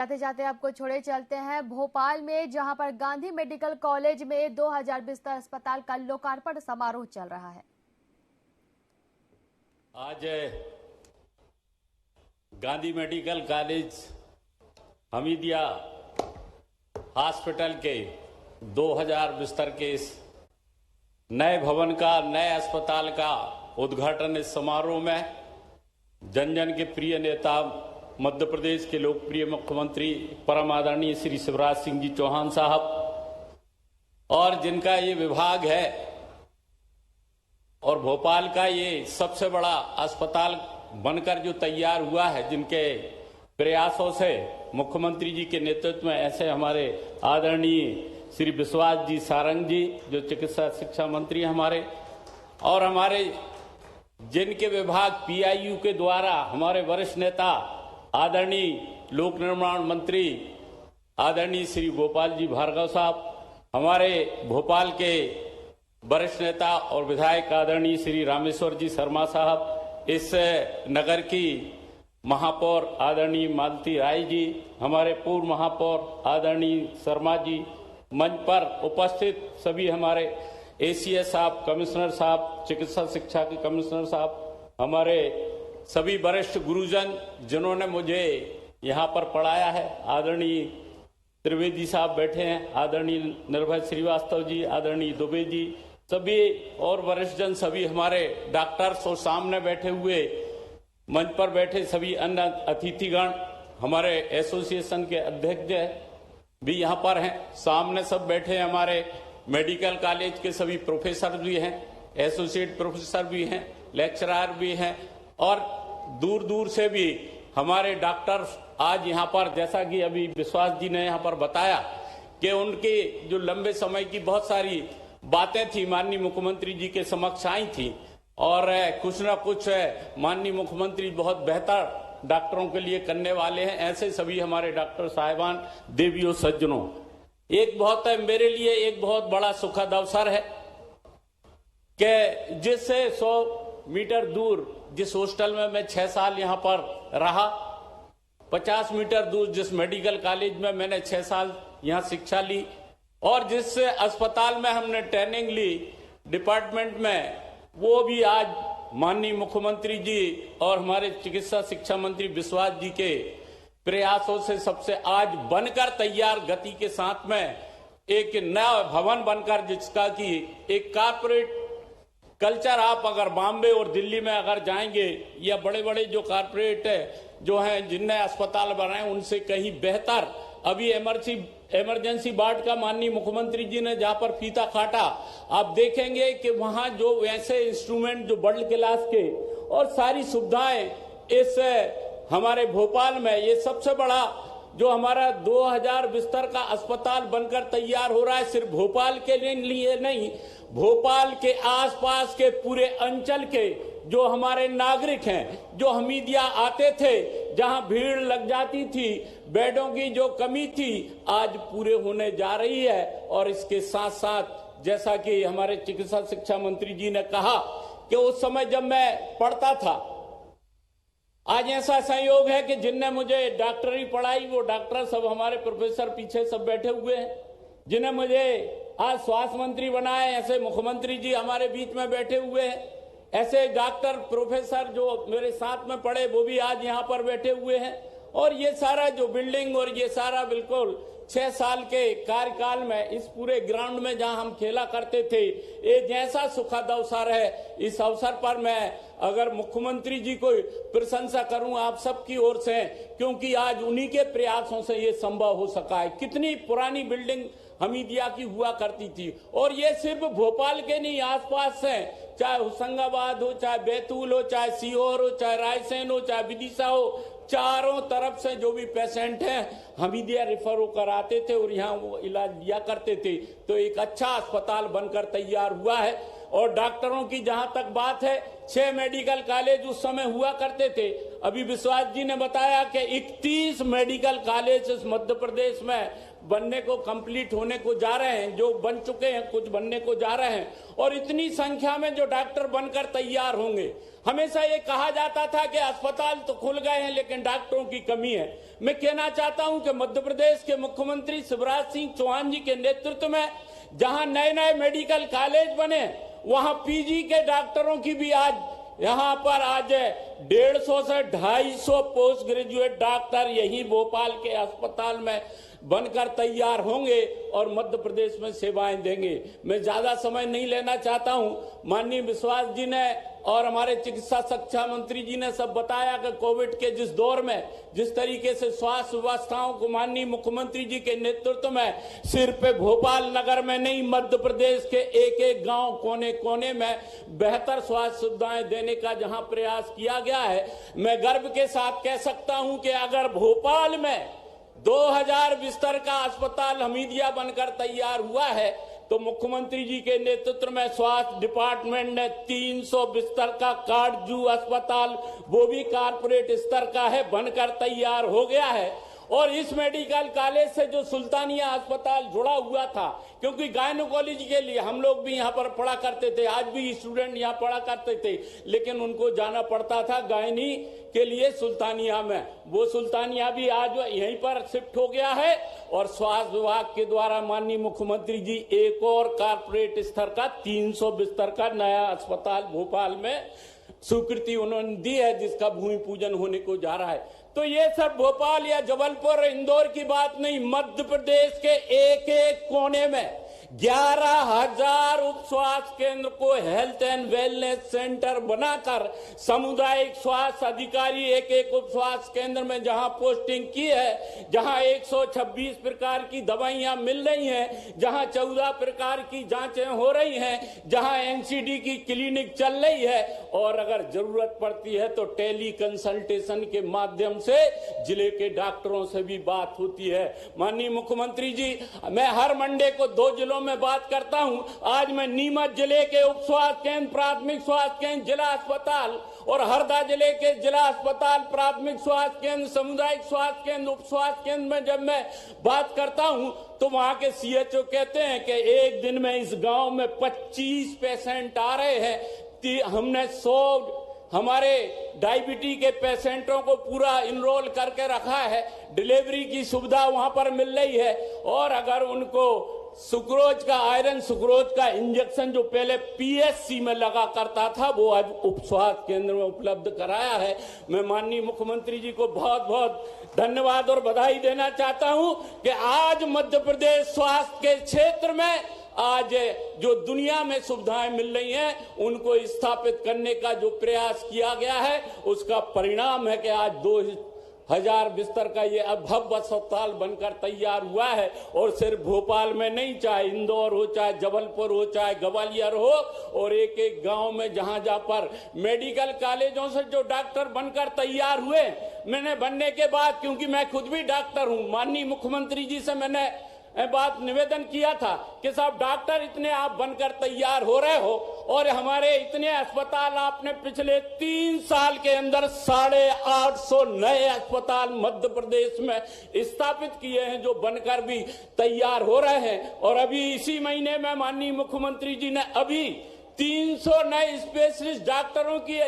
जाते जाते आपको छोड़े चलते हैं भोपाल में, जहां पर गांधी मेडिकल कॉलेज में 2000 बिस्तर अस्पताल का लोकार्पण समारोह चल रहा है। आज Gandhi medical college Hamidia hospital के 2000 बिस्तर के इस नए भवन का, नए अस्पताल का उद्घाटन इस समारोह में जन जन के प्रिय नेता, मध्य प्रदेश के लोकप्रिय मुख्यमंत्री परम आदरणीय श्री शिवराज सिंह जी चौहान साहब, और जिनका ये विभाग है और भोपाल का ये सबसे बड़ा अस्पताल बनकर जो तैयार हुआ है, जिनके प्रयासों से मुख्यमंत्री जी के नेतृत्व में ऐसे हमारे आदरणीय श्री विश्वास जी सारंग जी जो चिकित्सा शिक्षा मंत्री हमारे, और हमारे जिनके विभाग पीआईयू के द्वारा हमारे वरिष्ठ नेता आदरणीय लोक निर्माण मंत्री आदरणीय श्री गोपाल जी भार्गव साहब, हमारे भोपाल के वरिष्ठ नेता और विधायक आदरणीय श्री रामेश्वर जी शर्मा साहब, इस नगर की महापौर आदरणीय मालती राय जी, हमारे पूर्व महापौर आदरणीय शर्मा जी, मंच पर उपस्थित सभी हमारे एसीएस साहब, कमिश्नर साहब, चिकित्सा शिक्षा के कमिश्नर साहब, हमारे सभी वरिष्ठ गुरुजन जिन्होंने मुझे यहाँ पर पढ़ाया है, आदरणीय त्रिवेदी साहब बैठे हैं, आदरणीय निर्भय श्रीवास्तव जी, आदरणीय दुबे जी, सभी और वरिष्ठ जन, सभी हमारे डॉक्टर्स और सामने बैठे हुए मंच पर बैठे सभी अन्य अतिथिगण, हमारे एसोसिएशन के अध्यक्ष भी यहाँ पर हैं, सामने सब बैठे हैं, हमारे मेडिकल कॉलेज के सभी प्रोफेसर भी हैं, एसोसिएट प्रोफेसर भी हैं, लेक्चरर भी हैं, और दूर दूर से भी हमारे डॉक्टर्स आज यहाँ पर, जैसा कि अभी विश्वास जी ने यहाँ पर बताया कि उनके जो लंबे समय की बहुत सारी बातें थी माननीय मुख्यमंत्री जी के समक्ष आई थी, और कुछ न कुछ माननीय मुख्यमंत्री बहुत बेहतर डॉक्टरों के लिए करने वाले हैं। ऐसे सभी हमारे डॉक्टर साहिबान, देवियों, सज्जनों, एक बहुत मेरे लिए एक बहुत बड़ा सुखद अवसर है कि जिससे 100 मीटर दूर जिस हॉस्टल में मैं 6 साल यहाँ पर रहा, 50 मीटर दूर जिस मेडिकल कॉलेज में मैंने 6 साल यहाँ शिक्षा ली, और जिस अस्पताल में हमने ट्रेनिंग ली डिपार्टमेंट में, वो भी आज माननीय मुख्यमंत्री जी और हमारे चिकित्सा शिक्षा मंत्री विश्वास जी के प्रयासों से सबसे आज बनकर तैयार गति के साथ में एक नया भवन बनकर, जिसका कि एक कॉर्पोरेट कल्चर, आप अगर बॉम्बे और दिल्ली में अगर जाएंगे या बड़े बड़े जो कॉर्पोरेट जो हैं जिनने अस्पताल बनाए, उनसे कहीं बेहतर अभी इमरजेंसी वार्ड का माननीय मुख्यमंत्री जी ने जहां पर फीता काटा, आप देखेंगे कि वहां जो वैसे इंस्ट्रूमेंट जो वर्ल्ड क्लास के और सारी सुविधाएं इस हमारे भोपाल में, ये सबसे बड़ा जो हमारा 2000 बिस्तर का अस्पताल बनकर तैयार हो रहा है, सिर्फ भोपाल के लिए नहीं, भोपाल के आसपास के पूरे अंचल के जो हमारे नागरिक हैं, जो हमीदिया आते थे, जहां भीड़ लग जाती थी, बेडों की जो कमी थी, आज पूरे होने जा रही है। और इसके साथ साथ जैसा कि हमारे चिकित्सा शिक्षा मंत्री जी ने कहा कि उस समय जब मैं पढ़ता था, आज ऐसा संयोग है कि जिनने मुझे डॉक्टरी पढ़ाई, वो डॉक्टर सब हमारे प्रोफेसर पीछे सब बैठे हुए हैं, जिन्हें मुझे आज स्वास्थ्य मंत्री बनाए, ऐसे मुख्यमंत्री जी हमारे बीच में बैठे हुए हैं, ऐसे डॉक्टर प्रोफेसर जो मेरे साथ में पढ़े वो भी आज यहाँ पर बैठे हुए हैं। और ये सारा जो बिल्डिंग और ये सारा बिल्कुल 6 साल के कार्यकाल में इस पूरे ग्राउंड में जहां हम खेला करते थे, ये जैसा सुखद अवसर है, इस अवसर पर मैं अगर मुख्यमंत्री जी को प्रशंसा करूं आप सबकी ओर से, क्योंकि आज उन्हीं के प्रयासों से ये संभव हो सका है। कितनी पुरानी बिल्डिंग हमीदिया की हुआ करती थी, और ये सिर्फ भोपाल के नहीं, आसपास से, चाहे होशंगाबाद हो, चाहे बैतूल हो, चाहे सीहोर हो, चाहे रायसेन हो, चाहे विदिशा हो, चारों तरफ से जो भी पेशेंट हैं हमीदिया रेफर होकर आते थे और यहाँ वो इलाज लिया करते थे। तो एक अच्छा अस्पताल बनकर तैयार हुआ है। और डॉक्टरों की जहां तक बात है, 6 मेडिकल कॉलेज उस समय हुआ करते थे, अभी विश्वास जी ने बताया कि 31 मेडिकल कॉलेज इस मध्य प्रदेश में बनने को कंप्लीट होने को जा रहे हैं, जो बन चुके हैं, कुछ बनने को जा रहे हैं, और इतनी संख्या में जो डॉक्टर बनकर तैयार होंगे। हमेशा ये कहा जाता था कि अस्पताल तो खुल गए हैं लेकिन डॉक्टरों की कमी है। मैं कहना चाहता हूं कि मध्य प्रदेश के मुख्यमंत्री शिवराज सिंह चौहान जी के नेतृत्व में जहां नए नए मेडिकल कॉलेज बने, वहां पीजी के डॉक्टरों की भी यहाँ पर आज 150 से 250 पोस्ट ग्रेजुएट डॉक्टर यही भोपाल के अस्पताल में बनकर तैयार होंगे और मध्य प्रदेश में सेवाएं देंगे। मैं ज्यादा समय नहीं लेना चाहता हूं। माननीय विश्वास जी ने और हमारे चिकित्सा शिक्षा मंत्री जी ने सब बताया कि कोविड के जिस दौर में जिस तरीके से स्वास्थ्य व्यवस्थाओं को माननीय मुख्यमंत्री जी के नेतृत्व में सिर्फ भोपाल नगर में नहीं, मध्य प्रदेश के एक एक गांव कोने कोने में बेहतर स्वास्थ्य सुविधाएं देने का जहां प्रयास किया गया है, मैं गर्व के साथ कह सकता हूं कि अगर भोपाल में 2000 बिस्तर का अस्पताल हमीदिया बनकर तैयार हुआ है तो मुख्यमंत्री जी के नेतृत्व में स्वास्थ्य डिपार्टमेंट ने 300 बिस्तर का काटजू अस्पताल, वो भी कारपोरेट स्तर का है, बनकर तैयार हो गया है। और इस मेडिकल कॉलेज से जो सुल्तानिया अस्पताल जुड़ा हुआ था, क्योंकि गायनोकोलॉजी के लिए हम लोग भी यहाँ पर पढ़ा करते थे, आज भी स्टूडेंट यहाँ पढ़ा करते थे, लेकिन उनको जाना पड़ता था गायनी के लिए सुल्तानिया में। वो सुल्तानिया भी आज यहीं पर शिफ्ट हो गया है और स्वास्थ्य विभाग के द्वारा माननीय मुख्यमंत्री जी एक और कारपोरेट स्तर का 300 बिस्तर का नया अस्पताल भोपाल में स्वीकृति उन्होंने दी है, जिसका भूमि पूजन होने को जा रहा है। तो ये सब भोपाल या जबलपुर इंदौर की बात नहीं, मध्य प्रदेश के एक एक कोने में 11,000 उप स्वास्थ्य केंद्र को हेल्थ एंड वेलनेस सेंटर बनाकर सामुदायिक स्वास्थ्य अधिकारी एक एक उप स्वास्थ्य केंद्र में जहां पोस्टिंग की है, जहां 126 प्रकार की दवाइयां मिल रही हैं, जहां 14 प्रकार की जांचें हो रही हैं, जहां एनसीडी की क्लिनिक चल रही है, और अगर जरूरत पड़ती है तो टेली कंसल्टेशन के माध्यम से जिले के डॉक्टरों से भी बात होती है। माननीय मुख्यमंत्री जी, मैं हर मंडे को 2 जिलों में बात करता हूं। आज मैं नीमच जिले के उप स्वास्थ्य केंद्र, प्राथमिक स्वास्थ्य केंद्र, जिला अस्पताल और हरदा जिले के जिला अस्पताल, प्राथमिक स्वास्थ्य केंद्र, सामुदायिक स्वास्थ्य केंद्र, उप स्वास्थ्य केंद्र में जब मैं बात करता हूं तो वहां के सीएचओ कहते हैं कि एक दिन में इस गांव में 25 पेशेंट आ रहे हैं। हमने 100 हमारे डायबिटीज के पेशेंटों को पूरा इनरोल करके रखा है, डिलीवरी की सुविधा वहां पर मिल रही है, और अगर उनको सुक्रोज का, आयरन सुक्रोज का इंजेक्शन जो पहले पीएससी में लगा करता था, वो आज उप स्वास्थ्य केंद्र में उपलब्ध कराया है। मैं माननीय मुख्यमंत्री जी को बहुत बहुत धन्यवाद और बधाई देना चाहता हूं कि आज मध्य प्रदेश स्वास्थ्य के क्षेत्र में आज जो दुनिया में सुविधाएं मिल रही हैं उनको स्थापित करने का जो प्रयास किया गया है, उसका परिणाम है कि आज 2000 बिस्तर का ये भव्य अस्पताल बनकर तैयार हुआ है। और सिर्फ भोपाल में नहीं, चाहे इंदौर हो, चाहे जबलपुर हो, चाहे ग्वालियर हो, और एक एक गांव में जहां जहां पर मेडिकल कॉलेजों से जो डॉक्टर बनकर तैयार हुए, मैंने बनने के बाद, क्योंकि मैं खुद भी डॉक्टर हूं, माननीय मुख्यमंत्री जी से मैंने बात निवेदन किया था कि साहब डॉक्टर इतने आप बनकर तैयार हो रहे हो और हमारे इतने अस्पताल आपने पिछले 3 साल के अंदर 850 नए अस्पताल मध्य प्रदेश में स्थापित किए हैं, जो बनकर भी तैयार हो रहे हैं। और अभी इसी महीने में माननीय मुख्यमंत्री जी ने अभी 300 नए स्पेशलिस्ट डॉक्टरों की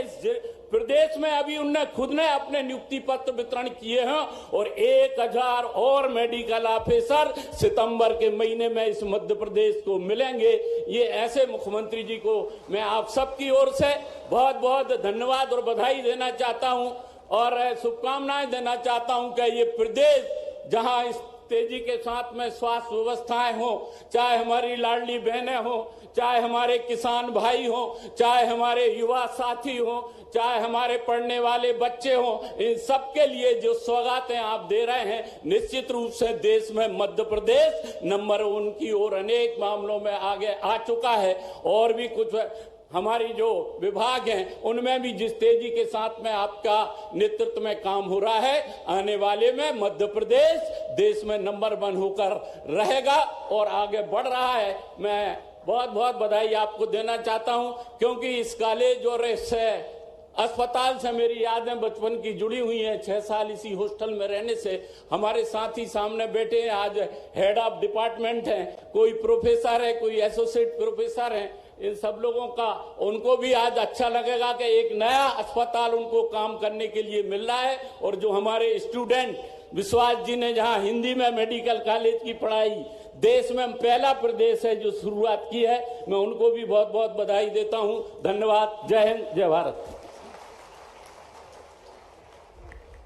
प्रदेश में अभी उनने खुद ने अपने नियुक्ति पत्र वितरण किए हैं, और 1000 और मेडिकल ऑफिसर सितंबर के महीने में इस मध्य प्रदेश को मिलेंगे। ये ऐसे मुख्यमंत्री जी को मैं आप सबकी ओर से बहुत बहुत धन्यवाद और बधाई देना चाहता हूं और शुभकामनाएं देना चाहता हूं कि ये प्रदेश जहां इस तेजी के साथ में स्वास्थ्य व्यवस्थाएं हो, चाहे हमारी लाडली बहनें हो, चाहे हमारे किसान भाई हो, चाहे हमारे युवा साथी हो, चाहे हमारे पढ़ने वाले बच्चे हो, इन सबके लिए जो सौगातें आप दे रहे हैं, निश्चित रूप से देश में मध्य प्रदेश नंबर 1 की ओर अनेक मामलों में आगे आ चुका है। और भी कुछ हमारी जो विभाग हैं उनमें भी जिस तेजी के साथ में आपका नेतृत्व में काम हो रहा है, आने वाले में मध्य प्रदेश देश में नंबर 1 होकर रहेगा और आगे बढ़ रहा है। मैं बहुत बहुत बधाई आपको देना चाहता हूं, क्योंकि इस कॉलेज और इस अस्पताल से मेरी यादें बचपन की जुड़ी हुई हैं। 6 साल इसी हॉस्टल में रहने से हमारे साथी सामने बैठे हैं, आज हेड ऑफ डिपार्टमेंट हैं, कोई प्रोफेसर है, कोई एसोसिएट प्रोफेसर हैं। इन सब लोगों का उनको भी आज अच्छा लगेगा कि एक नया अस्पताल उनको काम करने के लिए मिल रहा है। और जो हमारे स्टूडेंट विश्वास जी ने जहां हिंदी में मेडिकल कॉलेज की पढ़ाई देश में पहला प्रदेश है जो शुरुआत की है, मैं उनको भी बहुत बहुत बधाई देता हूं। धन्यवाद। जय हिंद, जय भारत।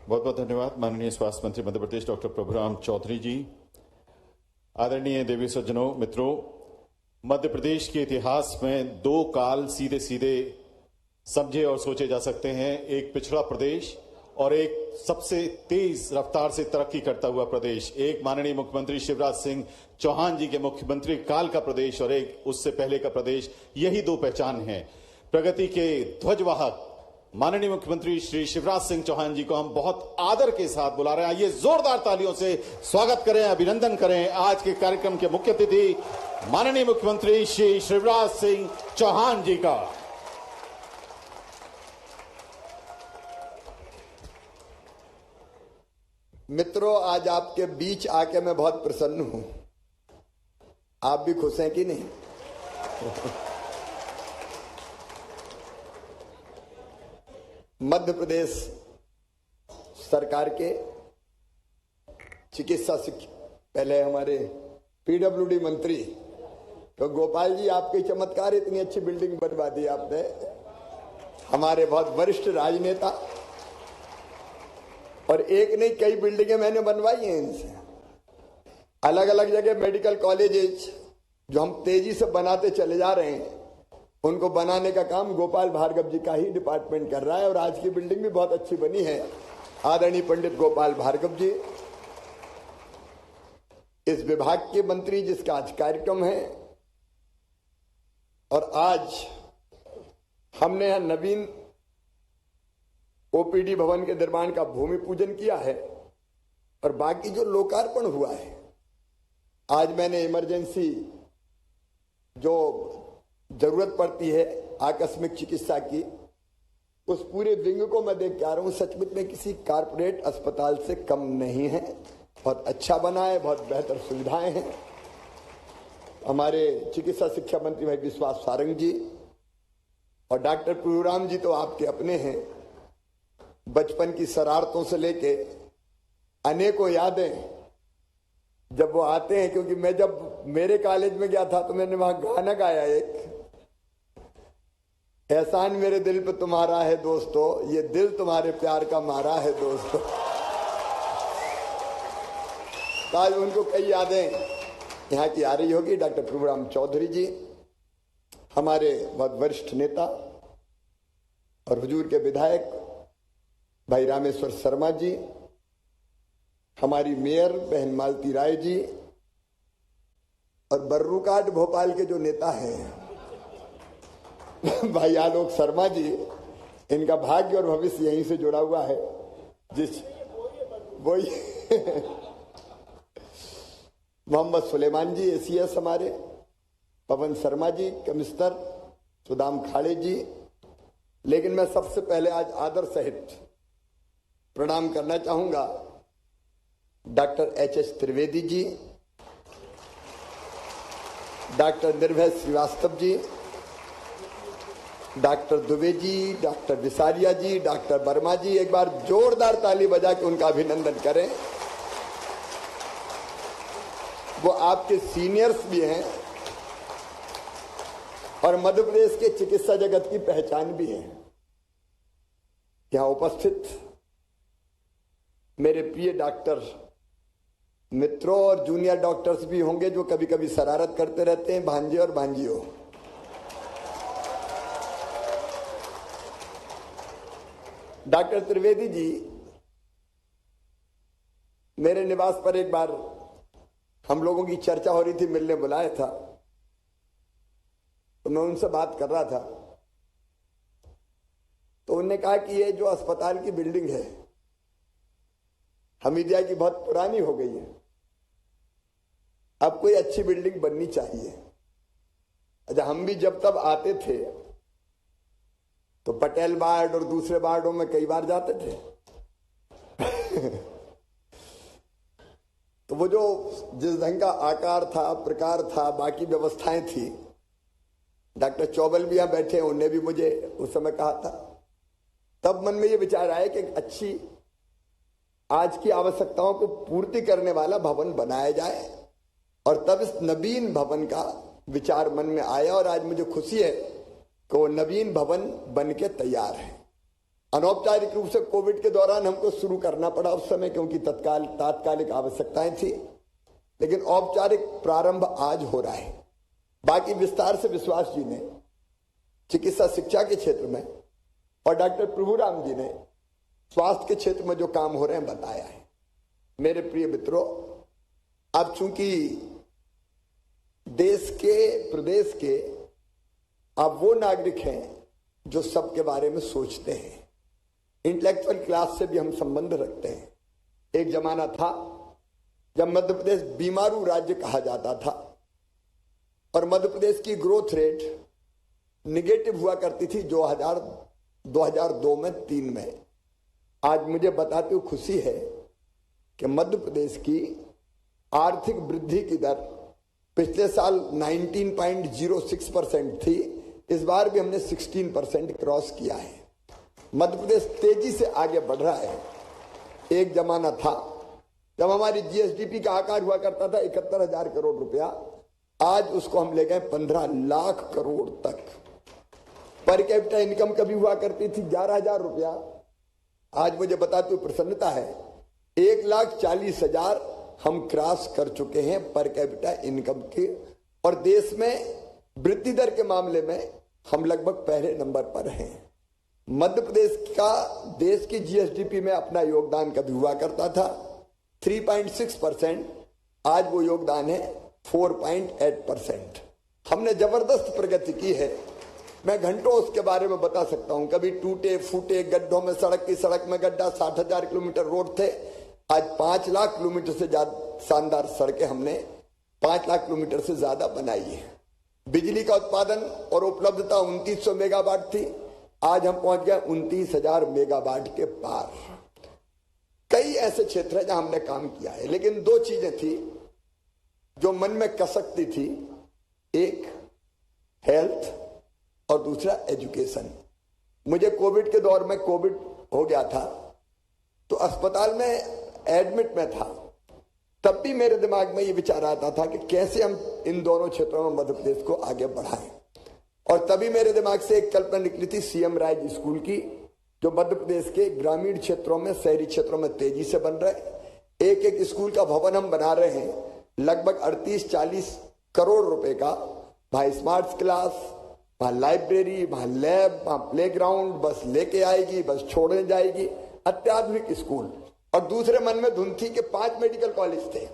बहुत बहुत धन्यवाद माननीय स्वास्थ्य मंत्री मध्य प्रदेश डॉक्टर प्रभुराम चौधरी जी। आदरणीय देवी सज्जनों, मित्रों, मध्य प्रदेश के इतिहास में 2 काल सीधे सीधे समझे और सोचे जा सकते हैं। एक पिछड़ा प्रदेश और एक सबसे तेज रफ्तार से तरक्की करता हुआ प्रदेश। एक माननीय मुख्यमंत्री शिवराज सिंह चौहान जी के मुख्यमंत्री काल का प्रदेश और एक उससे पहले का प्रदेश। यही 2 पहचान है। प्रगति के ध्वजवाहक माननीय मुख्यमंत्री श्री शिवराज सिंह चौहान जी को हम बहुत आदर के साथ बुला रहे हैं। आइए जोरदार तालियों से स्वागत करें, अभिनंदन करें आज के कार्यक्रम के मुख्य अतिथि माननीय मुख्यमंत्री श्री शिवराज सिंह चौहान जी का। मित्रों, आज आपके बीच आके मैं बहुत प्रसन्न हूं। आप भी खुश हैं कि नहीं? मध्य प्रदेश सरकार के चिकित्सा शिक्षा पहले हमारे पीडब्ल्यूडी मंत्री तो गोपाल जी, आपके चमत्कार, इतनी अच्छी बिल्डिंग बनवा दी आपने। हमारे बहुत वरिष्ठ राजनेता, और एक नहीं कई बिल्डिंगें मैंने बनवाई हैं इनसे। अलग अलग जगह मेडिकल कॉलेजेस जो हम तेजी से बनाते चले जा रहे हैं, उनको बनाने का काम गोपाल भार्गव जी का ही डिपार्टमेंट कर रहा है। और आज की बिल्डिंग भी बहुत अच्छी बनी है। आदरणीय पंडित गोपाल भार्गव जी इस विभाग के मंत्री, जिसका आज कार्यक्रम है। और आज हमने यहां नवीन ओपीडी भवन के निर्माण का भूमि पूजन किया है और बाकी जो लोकार्पण हुआ है। आज मैंने इमरजेंसी जो जरूरत पड़ती है आकस्मिक चिकित्सा की, उस पूरे विंग को मैं देख के आ रहा हूं। सचमुच में किसी कारपोरेट अस्पताल से कम नहीं है। बहुत अच्छा बना है, बहुत बेहतर सुविधाएं हैं। हमारे चिकित्सा शिक्षा मंत्री भाई विश्वास सारंग जी और डॉक्टर प्रभुराम जी तो आपके अपने हैं। बचपन की शरारतों से लेके अनेकों यादें जब वो आते हैं, क्योंकि मैं जब मेरे कॉलेज में गया था तो मैंने वहां गाना गाया एक, एहसान मेरे दिल पे तुम्हारा है दोस्तों, ये दिल तुम्हारे प्यार का मारा है दोस्तों। आज उनको कई यादें यहाँ की आ रही होगी। डॉक्टर प्रभुराम चौधरी जी हमारे बहुत वरिष्ठ नेता और हुजूर के विधायक भाई रामेश्वर शर्मा जी, हमारी मेयर बहन मालती राय जी और बर्रुकाट भोपाल के जो नेता हैं भाई आलोक शर्मा जी, इनका भाग्य और भविष्य यहीं से जुड़ा हुआ है। जिस वही मोहम्मद सुलेमान जी एसीएस हमारे, पवन शर्मा जी कमिश्नर, सुदाम खाड़े जी। लेकिन मैं सबसे पहले आज आदर सहित प्रणाम करना चाहूंगा doctor HS. Trivedi ji, doctor निर्भय श्रीवास्तव जी, डॉक्टर दुबे जी, डॉक्टर विसारिया जी, डॉक्टर वर्मा जी। एक बार जोरदार ताली बजा के उनका अभिनंदन करें। वो आपके सीनियर्स भी हैं और मध्य प्रदेश के चिकित्सा जगत की पहचान भी है। यहां उपस्थित मेरे प्रिय डॉक्टर मित्रों और जूनियर डॉक्टर्स भी होंगे जो कभी कभी शरारत करते रहते हैं, भांजे और भांजियों। डॉक्टर त्रिवेदी जी मेरे निवास पर एक बार हम लोगों की चर्चा हो रही थी, मिलने बुलाया था, तो मैं उनसे बात कर रहा था। तो उन्होंने कहा कि ये जो अस्पताल की बिल्डिंग है हमीदिया की बहुत पुरानी हो गई है, अब कोई अच्छी बिल्डिंग बननी चाहिए। अच्छा, हम भी जब तब आते थे तो पटेल वार्ड और दूसरे वार्डों में कई बार जाते थे। तो वो जो जिस ढंग का आकार था, प्रकार था, बाकी व्यवस्थाएं थी, डॉक्टर चौबल भी यहां बैठे, उन्होंने भी मुझे उस समय कहा था। तब मन में ये विचार आया कि अच्छी आज की आवश्यकताओं को पूर्ति करने वाला भवन बनाया जाए, और तब इस नवीन भवन का विचार मन में आया, और आज मुझे खुशी है कि वो नवीन भवन बन के तैयार है। अनौपचारिक रूप से कोविड के दौरान हमको शुरू करना पड़ा उस समय, क्योंकि तात्कालिक आवश्यकताएं थी, लेकिन औपचारिक प्रारंभ आज हो रहा है। बाकी विस्तार से विश्वास जी ने चिकित्सा शिक्षा के क्षेत्र में और डॉक्टर प्रभुराम जी ने स्वास्थ्य के क्षेत्र में जो काम हो रहे हैं बताया है। मेरे प्रिय मित्रों, अब चूंकि देश के, प्रदेश के आप वो नागरिक हैं जो सबके बारे में सोचते हैं, इंटेलेक्चुअल क्लास से भी हम संबंध रखते हैं। एक जमाना था जब मध्य प्रदेश बीमारू राज्य कहा जाता था, और मध्य प्रदेश की ग्रोथ रेट निगेटिव हुआ करती थी 2002 में, 3 में। आज मुझे बताते हुए खुशी है कि मध्य प्रदेश की आर्थिक वृद्धि की दर पिछले साल 19.06% थी, इस बार भी हमने 16% क्रॉस किया है। मध्य प्रदेश तेजी से आगे बढ़ रहा है। एक जमाना था जब हमारी जीएसडीपी का आकार हुआ करता था 71,000 करोड़ रुपया, आज उसको हम ले गए 15 लाख करोड़ तक। पर कैपिटा इनकम कभी हुआ करती थी 11,000 रुपया, आज मुझे बताते हुए प्रसन्नता है 1,40,000 हम क्रॉस कर चुके हैं पर कैपिटा इनकम की, और देश में वृद्धि दर के मामले में हम लगभग पहले नंबर पर हैं। मध्य प्रदेश का देश की जीएसडीपी में अपना योगदान कभी हुआ करता था 3.6%, आज वो योगदान है 4.8%। हमने जबरदस्त प्रगति की है। मैं घंटों उसके बारे में बता सकता हूं। कभी टूटे फूटे गड्ढों में सड़क में गड्ढा, 60,000 किलोमीटर रोड थे, आज 5 लाख किलोमीटर से ज्यादा शानदार सड़कें हमने 5 लाख किलोमीटर से ज्यादा बनाई है। बिजली का उत्पादन और उपलब्धता 2900 मेगावाट थी, आज हम पहुंच गए 29,000 मेगावाट के पार। कई ऐसे क्षेत्र हैं जहां हमने काम किया है, लेकिन 2 चीजें थी जो मन में कसकती थी, एक हेल्थ और दूसरा एजुकेशन। मुझे कोविड के दौर में कोविड हो गया था, तो अस्पताल में एडमिट में था, तब भी मेरे दिमाग में ये विचार आता था कि कैसे हम इन दोनों क्षेत्रों में मध्य प्रदेश को आगे बढ़ाएं। और तभी मेरे दिमाग से एक कल्पना निकली थी सीएम राइज स्कूल की, जो मध्य प्रदेश के ग्रामीण क्षेत्रों में, शहरी क्षेत्रों में तेजी से बन रहे। एक स्कूल का भवन हम बना रहे हैं, लगभग 38-40 करोड़ रुपए का। वहां स्मार्ट क्लास, वहां लाइब्रेरी, वहां लैब, वहां प्लेग्राउंड, बस लेके आएगी, बस छोड़ने जाएगी, अत्याधुनिक स्कूल। और दूसरे मन में धुन थी कि 5 मेडिकल कॉलेज थे।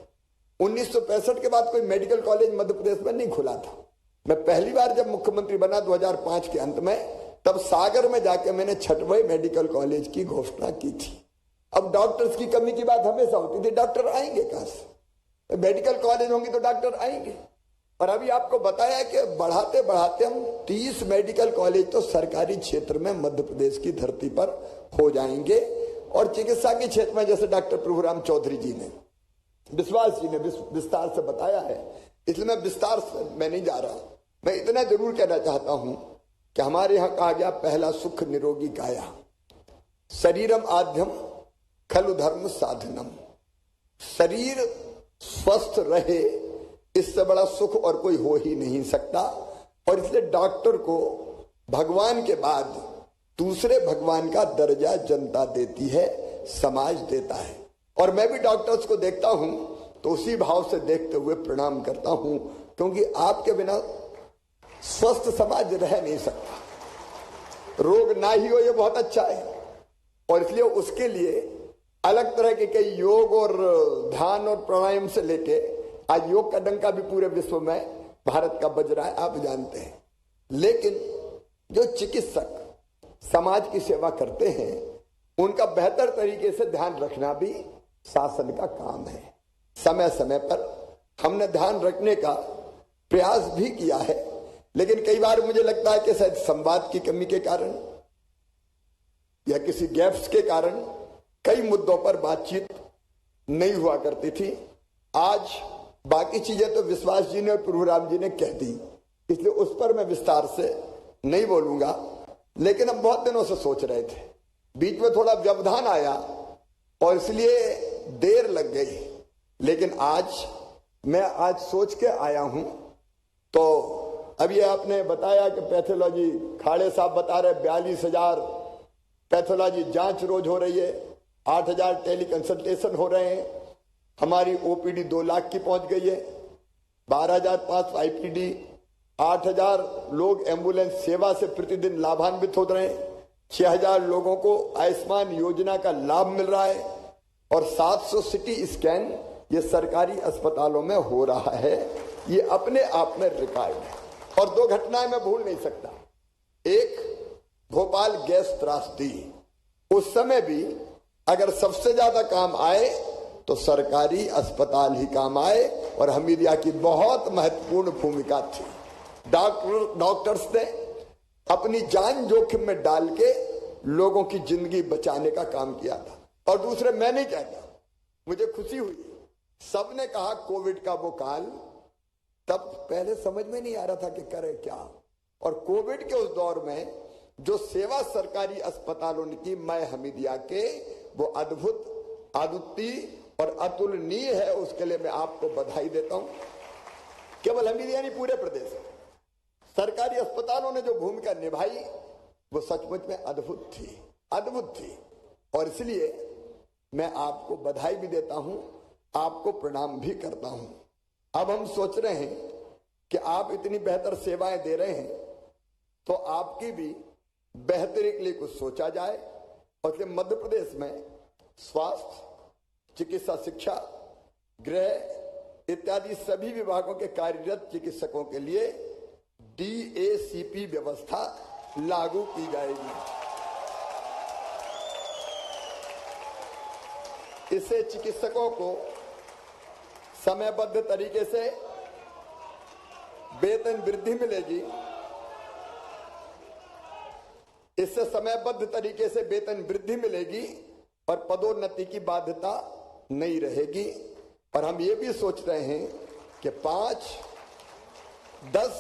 1965 के बाद कोई मेडिकल कॉलेज मध्य प्रदेश में नहीं खुला था। मैं पहली बार जब मुख्यमंत्री बना 2005 के अंत में, तब सागर में जाके मैंने 6वें मेडिकल कॉलेज की घोषणा की थी। अब डॉक्टर्स की कमी की बात हमेशा होती थी, डॉक्टर आएंगे कहां से? मेडिकल कॉलेज होंगे तो डॉक्टर आएंगे। और अभी आपको बताया कि बढ़ाते बढ़ाते हम 30 मेडिकल कॉलेज तो सरकारी क्षेत्र में मध्य प्रदेश की धरती पर हो जाएंगे। और चिकित्सा के क्षेत्र में जैसे डॉक्टर प्रभुराम चौधरी जी ने, विश्वास जी ने विस्तार से बताया है, इसलिए मैं विस्तार से मैं नहीं जा रहा। मैं इतना जरूर कहना चाहता हूं कि हमारे यहां कहा गया, पहला सुख निरोगी काया, शरीरम आद्यम खलु धर्म साधनम। शरीर स्वस्थ रहे, इससे बड़ा सुख और कोई हो ही नहीं सकता। और इसलिए डॉक्टर को भगवान के बाद दूसरे भगवान का दर्जा जनता देती है, समाज देता है। और मैं भी डॉक्टर्स को देखता हूं तो उसी भाव से देखते हुए प्रणाम करता हूं, क्योंकि आपके बिना स्वस्थ समाज रह नहीं सकता। रोग ना ही हो ये बहुत अच्छा है, और इसलिए उसके लिए अलग तरह के कई योग और ध्यान और प्राणायाम से लेके आज योग का डंका भी पूरे विश्व में भारत का बज रहा है, आप जानते हैं। लेकिन जो चिकित्सक समाज की सेवा करते हैं, उनका बेहतर तरीके से ध्यान रखना भी शासन का काम है। समय समय पर हमने ध्यान रखने का प्रयास भी किया है, लेकिन कई बार मुझे लगता है कि शायद संवाद की कमी के कारण, या किसी गैप्स के कारण कई मुद्दों पर बातचीत नहीं हुआ करती थी। आज बाकी चीजें तो विश्वास जी ने और प्रभुराम जी ने कह दी, इसलिए उस पर मैं विस्तार से नहीं बोलूंगा। लेकिन हम बहुत दिनों से सोच रहे थे, बीच में थोड़ा व्यवधान आया और इसलिए देर लग गई, लेकिन मैं सोच के आया हूं। तो अब ये आपने बताया कि पैथोलॉजी, खाड़े साहब बता रहे 42,000 पैथोलॉजी जांच रोज हो रही है, 8,000 टेली कंसल्टेशन हो रहे हैं, हमारी ओपीडी 2 लाख की पहुंच गई है, 12,500 आईपीडी, 8,000 लोग एम्बुलेंस सेवा से प्रतिदिन लाभान्वित हो रहे हैं, 6,000 लोगों को आयुष्मान योजना का लाभ मिल रहा है और 700 सिटी स्कैन ये सरकारी अस्पतालों में हो रहा है। ये अपने आप में रिकॉर्ड है। और 2 घटनाएं मैं भूल नहीं सकता। एक, भोपाल गैस त्रासदी, उस समय भी अगर सबसे ज्यादा काम आए तो सरकारी अस्पताल ही काम आए और हमीदिया की बहुत महत्वपूर्ण भूमिका थी। डॉक्टर्स ने अपनी जान जोखिम में डाल के लोगों की जिंदगी बचाने का काम किया था। और दूसरे, मैं नहीं कहता, मुझे खुशी हुई, सबने कहा कोविड का वो काल, तब पहले समझ में नहीं आ रहा था कि करे क्या। और कोविड के उस दौर में जो सेवा सरकारी अस्पतालों ने की, मैं हमीदिया के, वो अद्भुत, अद्वितीय और अतुलनीय है। उसके लिए मैं आपको बधाई देता हूं। केवल हमीदिया नहीं, पूरे प्रदेश में सरकारी अस्पतालों ने जो भूमिका निभाई वो सचमुच में अद्भुत थी। और इसलिए मैं आपको बधाई भी देता हूं, आपको प्रणाम भी करता हूं। अब हम सोच रहे हैं कि आप इतनी बेहतर सेवाएं दे रहे हैं तो आपकी भी बेहतरी के लिए कुछ सोचा जाए। और इसलिए मध्य प्रदेश में स्वास्थ्य, चिकित्सा शिक्षा, गृह इत्यादि सभी विभागों के कार्यरत चिकित्सकों के लिए DACP व्यवस्था लागू की जाएगी। इससे चिकित्सकों को समयबद्ध तरीके से वेतन वृद्धि मिलेगी। इससे समयबद्ध तरीके से वेतन वृद्धि मिलेगी और पदोन्नति की बाध्यता नहीं रहेगी। और हम ये भी सोच रहे हैं कि 5, 10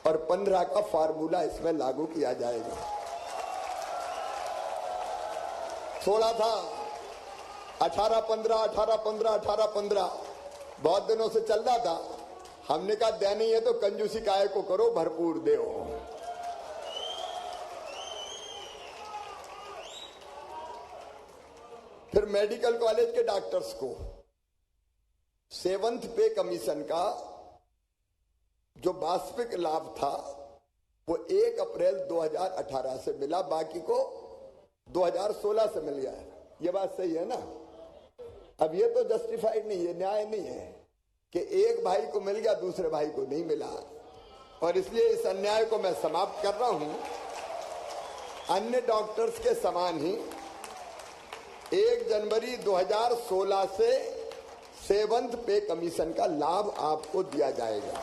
और 15 का फार्मूला इसमें लागू किया जाएगा। 16 था, 18-15, 18-15, 18-15 बहुत दिनों से चल रहा था। हमने कहा देना ही है तो कंजूसी काय को करो, भरपूर दो। फिर मेडिकल कॉलेज के डॉक्टर्स को 7th पे कमीशन का जो वास्तविक लाभ था वो 1 अप्रैल 2018 से मिला, बाकी को 2016 से मिल गया है। ये बात सही है ना? अब ये तो जस्टिफाइड नहीं है, न्याय नहीं है कि एक भाई को मिल गया दूसरे भाई को नहीं मिला। और इसलिए इस अन्याय को मैं समाप्त कर रहा हूं। अन्य डॉक्टर्स के समान ही 1 जनवरी 2016 से 7th पे कमीशन का लाभ आपको दिया जाएगा।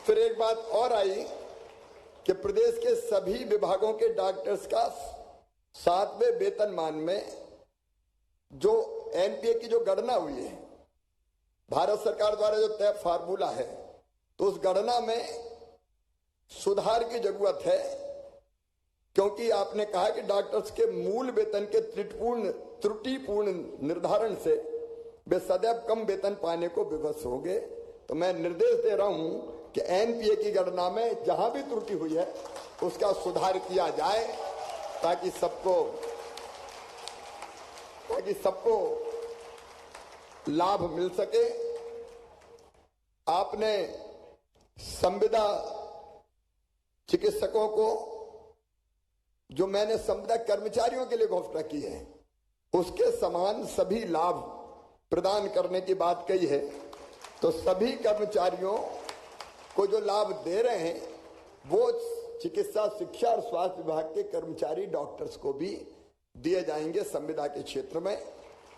फिर एक बात और आई कि प्रदेश के सभी विभागों के डॉक्टर्स का 7वें वेतनमान में जो एनपीए की जो गणना हुई है, भारत सरकार द्वारा जो तय फार्मूला है, तो उस गणना में सुधार की जरूरत है। क्योंकि आपने कहा कि डॉक्टर्स के मूल वेतन के त्रुटिपूर्ण निर्धारण से वे सदैव कम वेतन पाने को विवश होंगे। तो मैं निर्देश दे रहा हूं कि एनपीए की गणना में जहां भी त्रुटि हुई है उसका सुधार किया जाए ताकि सबको लाभ मिल सके। आपने संविदा चिकित्सकों को, जो मैंने संविदा कर्मचारियों के लिए घोषणा की है, उसके समान सभी लाभ प्रदान करने की बात कही है। तो सभी कर्मचारियों को जो लाभ दे रहे हैं वो चिकित्सा शिक्षा और स्वास्थ्य विभाग के कर्मचारी डॉक्टर्स को भी दिए जाएंगे संविदा के क्षेत्र में,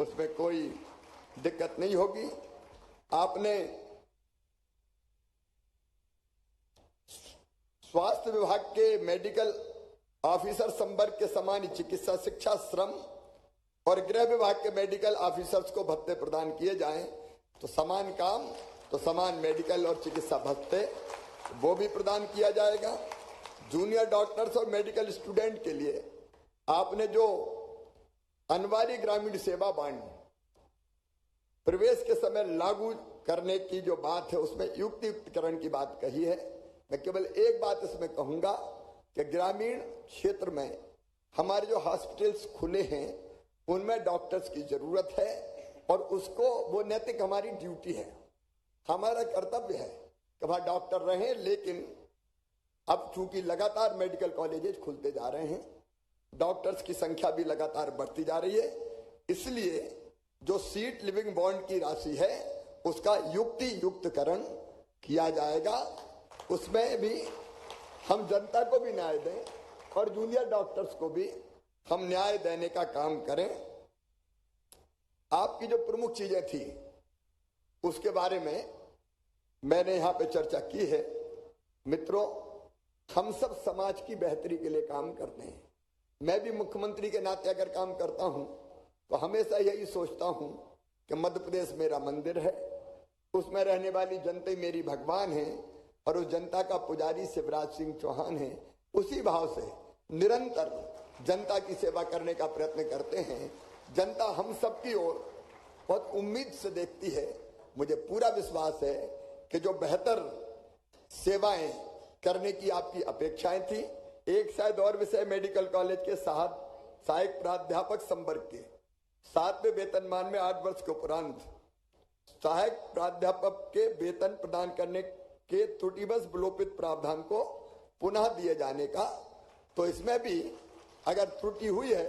उसमें कोई दिक्कत नहीं होगी। आपने स्वास्थ्य विभाग के मेडिकल ऑफिसर संवर्ग के समान चिकित्सा शिक्षा, श्रम और गृह विभाग के मेडिकल ऑफिसर्स को भत्ते प्रदान किए जाएं, तो समान काम तो समान मेडिकल और चिकित्सा भत्ते वो भी प्रदान किया जाएगा। जूनियर डॉक्टर्स और मेडिकल स्टूडेंट के लिए आपने जो अनिवार्य ग्रामीण सेवा बांड प्रवेश के समय लागू करने की जो बात है उसमें युक्तिकरण की बात कही है। मैं केवल एक बात इसमें कहूंगा कि ग्रामीण क्षेत्र में हमारे जो हॉस्पिटल्स खुले हैं उनमें डॉक्टर्स की जरूरत है और उसको वो नैतिक हमारी ड्यूटी है, हमारा कर्तव्य है कि वहां डॉक्टर रहें। लेकिन अब चूंकि लगातार मेडिकल कॉलेजेस खुलते जा रहे हैं, डॉक्टर्स की संख्या भी लगातार बढ़ती जा रही है, इसलिए जो सीट लिविंग बॉन्ड की राशि है उसका युक्तिकरण किया जाएगा। उसमें भी हम जनता को भी न्याय दें और जूनियर डॉक्टर्स को भी हम न्याय देने का काम करें। आपकी जो प्रमुख चीजें थी उसके बारे में मैंने यहां पे चर्चा की है। मित्रों, हम सब समाज की बेहतरी के लिए काम करते हैं। मैं भी मुख्यमंत्री के नाते अगर काम करता हूं तो हमेशा यही सोचता हूं कि मध्य प्रदेश मेरा मंदिर है, उसमें रहने वाली जनता मेरी भगवान है और उस जनता का पुजारी शिवराज सिंह चौहान है। उसी भाव से निरंतर जनता की सेवा करने का प्रयत्न करते हैं। जनता हम सबकी ओर बहुत उम्मीद से देखती है। मुझे पूरा विश्वास है कि जो बेहतर सेवाएं करने की आपकी अपेक्षाएं थी, एक शायद और विषय मेडिकल कॉलेज के सहायक प्राध्यापक संवर्ग के 7वें वेतनमान में 8 वर्ष के उपरांत सहायक प्राध्यापक के वेतन प्रदान करने के त्रुटिवश विलोपित प्रावधान को पुनः दिए जाने का, तो इसमें भी अगर त्रुटि हुई है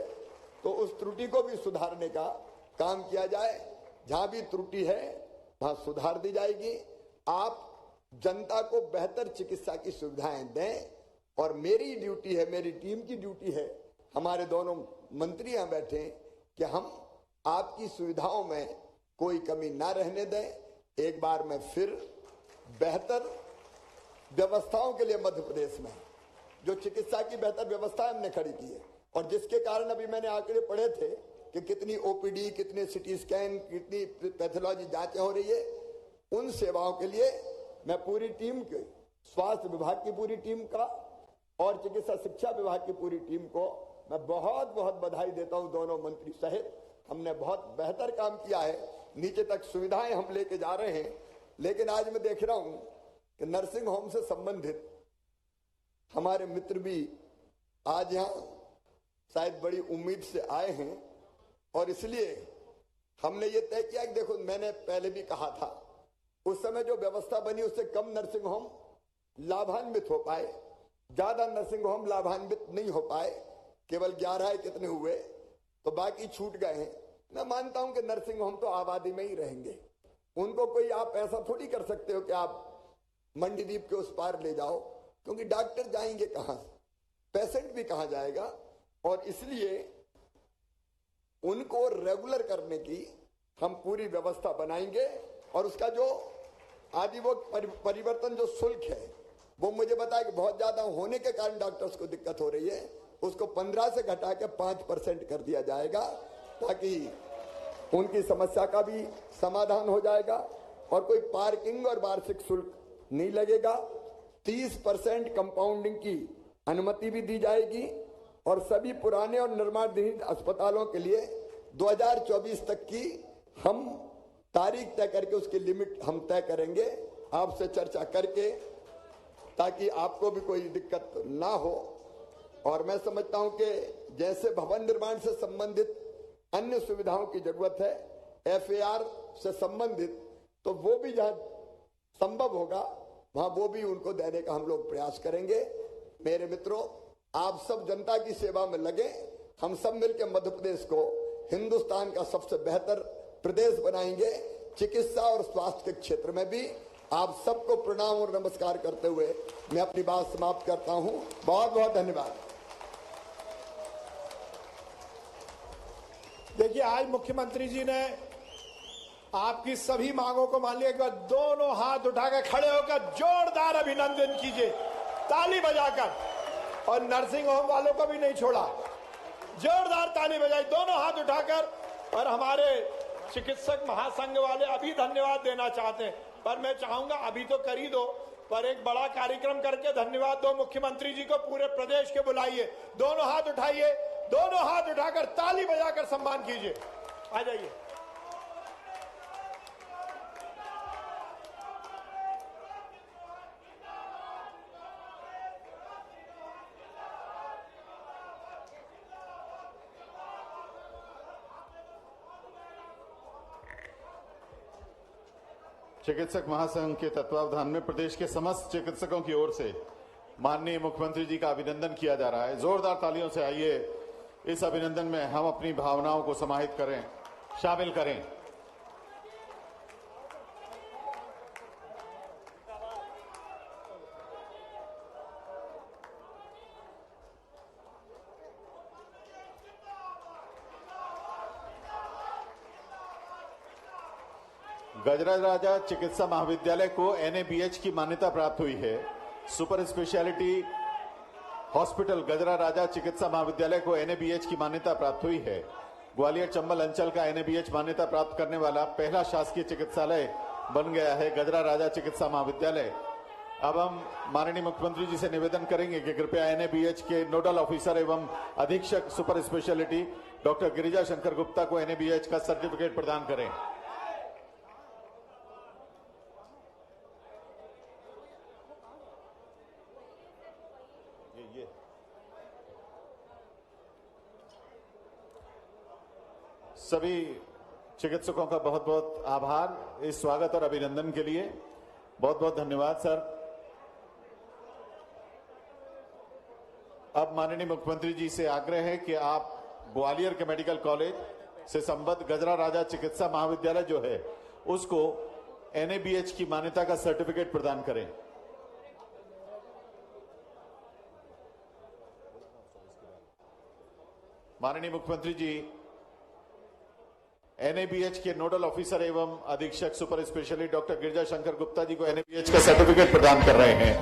तो उस त्रुटि को भी सुधारने का काम किया जाए। जहां भी त्रुटि है वहां सुधार दी जाएगी। आप जनता को बेहतर चिकित्सा की सुविधाएं दें और मेरी ड्यूटी है, मेरी टीम की ड्यूटी है, हमारे दोनों मंत्री यहां बैठे हैं कि हम आपकी सुविधाओं में कोई कमी ना रहने दें। एक बार मैं फिर बेहतर व्यवस्थाओं के लिए मध्य प्रदेश में जो चिकित्सा की बेहतर व्यवस्था हमने खड़ी की है और जिसके कारण अभी मैंने आंकड़े पढ़े थे कि कितनी ओपीडी, कितने सिटी स्कैन, कितनी पैथोलॉजी जांचें हो रही है, उन सेवाओं के लिए मैं पूरी टीम के, स्वास्थ्य विभाग की पूरी टीम का और चिकित्सा शिक्षा विभाग की पूरी टीम को मैं बहुत बहुत बधाई देता हूं। दोनों मंत्री सहित हमने बहुत बेहतर काम किया है। नीचे तक सुविधाएं हम लेके जा रहे हैं। लेकिन आज मैं देख रहा हूं कि नर्सिंग होम से संबंधित हमारे मित्र भी आज यहां शायद बड़ी उम्मीद से आए हैं और इसलिए हमने ये तय किया कि देखो, मैंने पहले भी कहा था, उस समय जो व्यवस्था बनी उससे कम नर्सिंग होम लाभान्वित हो पाए, ज्यादा नर्सिंग होम लाभान्वित नहीं हो पाए, केवल 11 कितने हुए तो बाकी छूट गए हैं। मैं मानता हूं कि नर्सिंग होम तो आबादी में ही रहेंगे, उनको कोई आप ऐसा थोड़ी कर सकते हो कि आप मंडीदीप के उस पार ले जाओ, क्योंकि डॉक्टर जाएंगे कहां, पेशेंट भी कहां जाएगा। और इसलिए उनको रेगुलर करने की हम पूरी व्यवस्था बनाएंगे और उसका जो आदि वो परिवर्तन जो शुल्क है वो मुझे बताया कि बहुत ज्यादा होने के कारण डॉक्टर्स को दिक्कत हो रही है, उसको 15 से घटा के 5% कर दिया जाएगा ताकि उनकी समस्या का भी समाधान हो जाएगा। और कोई पार्किंग और वार्षिक शुल्क नहीं लगेगा। 30% कंपाउंडिंग की अनुमति भी दी जाएगी और सभी पुराने और निर्माणाधीन अस्पतालों के लिए 2024 तक की हम तारीख तय करके उसकी लिमिट हम तय करेंगे आपसे चर्चा करके, ताकि आपको भी कोई दिक्कत ना हो। और मैं समझता हूं कि जैसे भवन निर्माण से संबंधित अन्य सुविधाओं की जरूरत है, FAR से संबंधित, तो वो भी जहां संभव होगा वहां वो भी उनको देने का हम लोग प्रयास करेंगे। मेरे मित्रों, आप सब जनता की सेवा में लगे, हम सब मिलकर मध्य प्रदेश को हिंदुस्तान का सबसे बेहतर प्रदेश बनाएंगे। चिकित्सा और स्वास्थ्य के क्षेत्र में भी आप सबको प्रणाम और नमस्कार करते हुए मैं अपनी बात समाप्त करता हूं। बहुत बहुत धन्यवाद। देखिए, आज मुख्यमंत्री जी ने आपकी सभी मांगों को मान लिया कि दोनों हाथ उठाकर खड़े होकर जोरदार अभिनंदन कीजिए। ताली बजाकर, और नर्सिंग होम वालों को भी नहीं छोड़ा, जोरदार ताली बजाई दोनों हाथ उठाकर। और हमारे चिकित्सक महासंघ वाले अभी धन्यवाद देना चाहते हैं, पर मैं चाहूंगा अभी तो कर ही दो, पर एक बड़ा कार्यक्रम करके धन्यवाद दो मुख्यमंत्री जी को, पूरे प्रदेश के बुलाइए, दोनों हाथ उठाइए, दोनों हाथ उठाकर ताली बजाकर सम्मान कीजिए। आ जाइए। चिकित्सक महासंघ के तत्वावधान में प्रदेश के समस्त चिकित्सकों की ओर से माननीय मुख्यमंत्री जी का अभिनंदन किया जा रहा है। जोरदार तालियों से आइए इस अभिनंदन में हम अपनी भावनाओं को समाहित करें, शामिल करें। गजरा राजा चिकित्सा महाविद्यालय को NABH की मान्यता प्राप्त हुई है। सुपर स्पेशलिटी हॉस्पिटल गजरा राजा चिकित्सा महाविद्यालय को NABH की मान्यता प्राप्त हुई है। ग्वालियर चंबल अंचल का NABH मान्यता प्राप्त करने वाला पहला शासकीय चिकित्सालय बन गया है गजरा राजा चिकित्सा महाविद्यालय। अब हम माननीय मुख्यमंत्री जी से निवेदन करेंगे कि कृपया NABH के नोडल ऑफिसर एवं अधीक्षक super speciality doctor Girija Shankar Gupta को NABH का सर्टिफिकेट प्रदान करें। सभी चिकित्सकों का बहुत बहुत आभार इस स्वागत और अभिनंदन के लिए। बहुत बहुत धन्यवाद सर। अब माननीय मुख्यमंत्री जी से आग्रह है कि आप ग्वालियर के मेडिकल कॉलेज से संबद्ध गजरा राजा चिकित्सा महाविद्यालय जो है उसको NABH की मान्यता का सर्टिफिकेट प्रदान करें। माननीय मुख्यमंत्री जी NABH के नोडल ऑफिसर एवं अधीक्षक super speciality doctor Girija Shankar Gupta ji को NABH का सर्टिफिकेट प्रदान कर रहे हैं।